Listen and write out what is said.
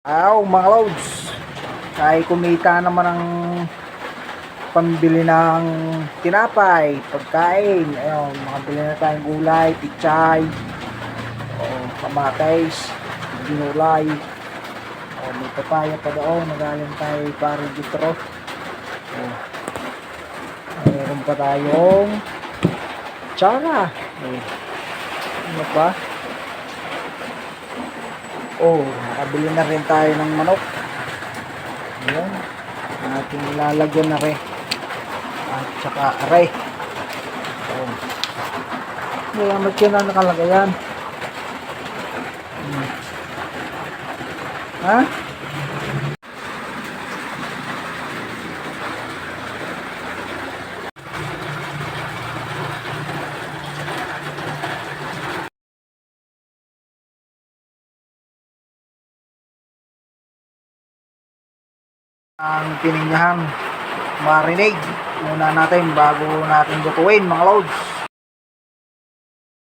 Mga loads, ay kumita naman ang pambili ng tinapay, pagkain. Ayun, makabili na tayong gulay, pichay, kamatis, ginulay. May papaya pa doon, nagaling tayo pari ditro. Mayroon pa tayong tsara. Ano pa? Nakabili na rin tayo ng manok. Ayan, ating lalagyan na rin. At saka aray. Mayamat yun na nakalagay yan. Ha? Ang pininyahang marinade muna natin bago natin lutuin, mga loads.